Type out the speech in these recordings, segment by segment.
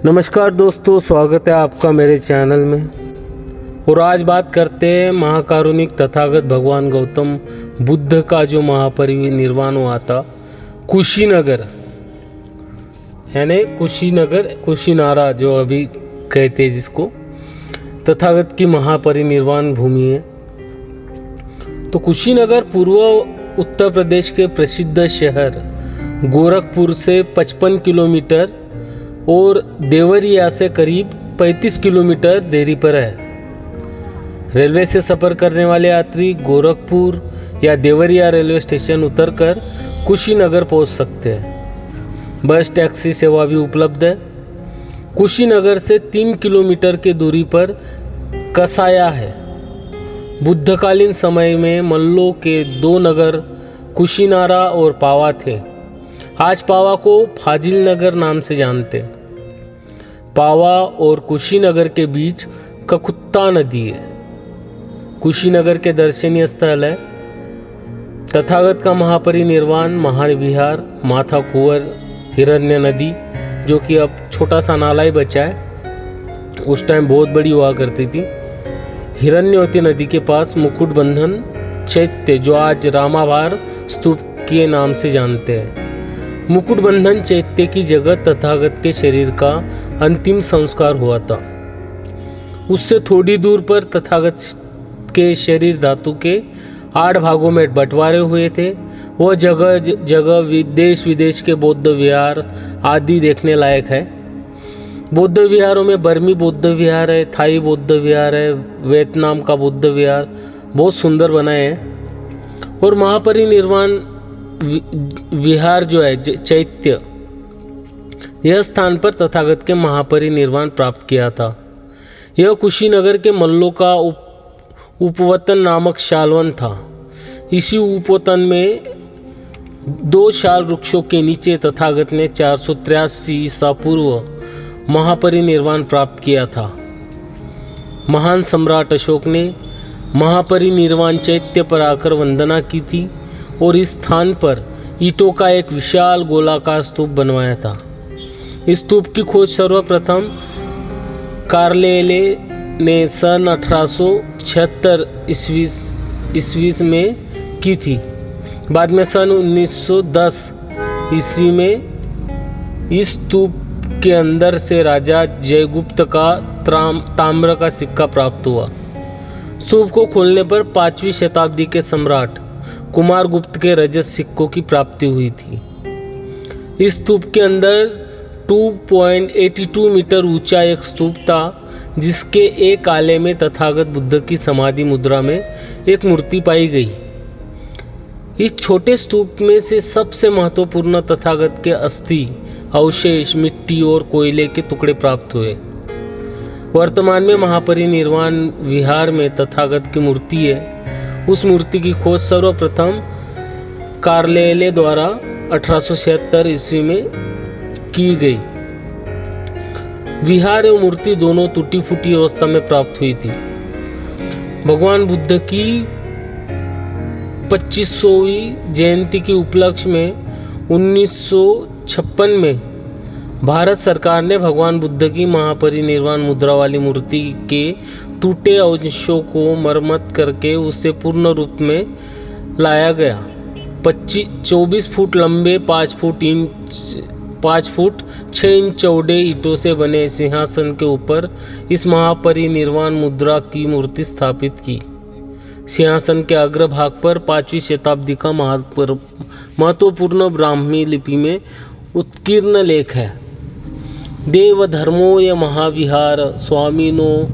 नमस्कार दोस्तों, स्वागत है आपका मेरे चैनल में। और आज बात करते हैं महाकारुणिक तथागत भगवान गौतम बुद्ध का जो महापरिनिर्वाण हुआ था कुशीनगर, यानी कुशीनगर, कुशीनारा जो अभी कहते हैं जिसको, तथागत की महापरिनिर्वाण भूमि है। तो कुशीनगर पूर्व उत्तर प्रदेश के प्रसिद्ध शहर गोरखपुर से 55 किलोमीटर और देवरिया से करीब 35 किलोमीटर दूरी पर है। रेलवे से सफ़र करने वाले यात्री गोरखपुर या देवरिया रेलवे स्टेशन उतरकर कुशीनगर पहुंच सकते हैं। बस टैक्सी सेवा भी उपलब्ध है। कुशीनगर से 3 किलोमीटर की दूरी पर कसाया है। बुद्धकालीन समय में मल्लों के 2 नगर कुशीनारा और पावा थे। आज पावा को फाजिल नगर नाम से जानते हैं। पावा और कुशीनगर के बीच ककुत्ता नदी है। कुशीनगर के दर्शनीय स्थल है तथागत का महापरिनिर्वाण, महाविहार, माथा कुंवर, हिरण्य नदी जो कि अब छोटा सा नाला ही बचा है, उस टाइम बहुत बड़ी हुआ करती थी। हिरण्यवती नदी के पास मुकुट बंधन चैत्य जो आज रामाभार स्तूप के नाम से जानते हैं। मुकुट बंधन चैत्य की जगह तथागत के शरीर का अंतिम संस्कार हुआ था। उससे थोड़ी दूर पर तथागत के शरीर धातु के 8 भागों में बंटवारे हुए थे। वह जगह जगह देश विदेश के बौद्ध विहार आदि देखने लायक है। बौद्ध विहारों में बर्मी बौद्ध विहार है, थाई बौद्ध विहार है, वियतनाम का बौद्ध विहार बहुत सुंदर बनाए हैं। और महापरिनिर्वाण विहार जो है चैत्य, यह स्थान पर तथागत के महापरिनिर्वाण प्राप्त किया था। यह कुशीनगर के मल्लों का उपवतन नामक शालवन था। इसी उपवतन में 2 शाल वृक्षों के नीचे तथागत ने 483 ईसा पूर्व महापरिनिर्वाण प्राप्त किया था। महान सम्राट अशोक ने महापरिनिर्वाण चैत्य पर आकर वंदना की थी और इस स्थान पर ईंटों का एक विशाल गोलाकार स्तूप बनवाया था। इस स्तूप की खोज सर्वप्रथम कार्लेले ने सन 1876 ईस्वी में की थी। बाद में सन 1910 ईस्वी में इस स्तूप के अंदर से राजा जयगुप्त का ताम्र का सिक्का प्राप्त हुआ। स्तूप को खोलने पर 5वीं शताब्दी के सम्राट कुमारगुप्त के रजत सिक्कों की प्राप्ति हुई थी। इस स्तूप के अंदर 2.82 मीटर ऊंचा एक स्तूप था, जिसके एक आले में तथागत बुद्ध की समाधि मुद्रा में एक मूर्ति पाई गई। इस छोटे स्तूप में से सबसे महत्वपूर्ण तथागत के अस्थि अवशेष, मिट्टी और कोयले के टुकड़े प्राप्त हुए। वर्तमान में महापरिनिर्वाण विहार में तथागत की मूर्ति है। उस मूर्ति की खोज सर्वप्रथम कार्लेले द्वारा 1876 ईस्वी में की गई। विहार एवं मूर्ति दोनों टूटी फूटी अवस्था में प्राप्त हुई थी। भगवान बुद्ध की 2500वीं जयंती के उपलक्ष्य में 1956 में भारत सरकार ने भगवान बुद्ध की महापरिनिर्वाण मुद्रा वाली मूर्ति के टूटे अंशों को मरम्मत करके उसे पूर्ण रूप में लाया गया। 24 फुट लंबे, 5 फुट 6 इंच चौड़े ईंटों से बने सिंहासन के ऊपर इस महापरिनिर्वाण मुद्रा की मूर्ति स्थापित की। सिंहासन के अग्रभाग पर 5वीं शताब्दी का महत्वपूर्ण ब्राह्मी लिपि में उत्कीर्ण लेख है। देवधर्मोय महाविहार स्वामिनो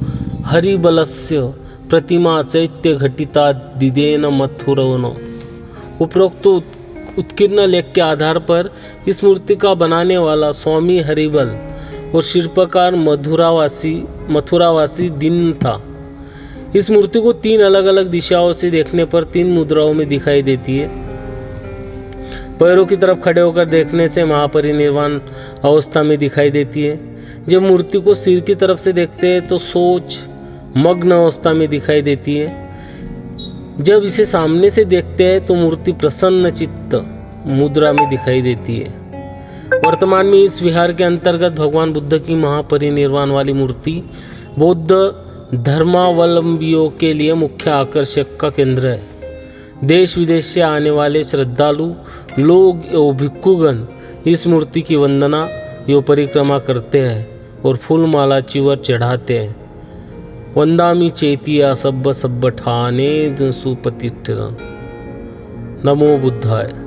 हरिबलस्य प्रतिमा चैत्य घटिता दिदेन मथुरवन। उपरोक्त उत्कीर्ण लेख के आधार पर इस मूर्ति का बनाने वाला स्वामी हरिबल और शिल्पकार मथुरावासी दिन था। इस मूर्ति को 3 अलग अलग दिशाओं से देखने पर 3 मुद्राओं में दिखाई देती है। पैरों की तरफ खड़े होकर देखने से महापरिनिर्वाण अवस्था में दिखाई देती है। जब मूर्ति को सिर की तरफ से देखते हैं तो सोच मग्न अवस्था में दिखाई देती है। जब इसे सामने से देखते हैं तो मूर्ति प्रसन्न चित्त मुद्रा में दिखाई देती है। वर्तमान में इस विहार के अंतर्गत भगवान बुद्ध की महापरिनिर्वाण वाली मूर्ति बौद्ध धर्मावलंबियों के लिए मुख्य आकर्षक का केंद्र है। देश विदेश से आने वाले श्रद्धालु लोग एवं भिक्षुगण इस मूर्ति की वंदना एवं परिक्रमा करते हैं और फूल माला चिवर चढ़ाते हैं। वंदामि चेतिया सब्ब सब्ब ठाने सुपतिष्ठिरन्। नमो बुद्धाय।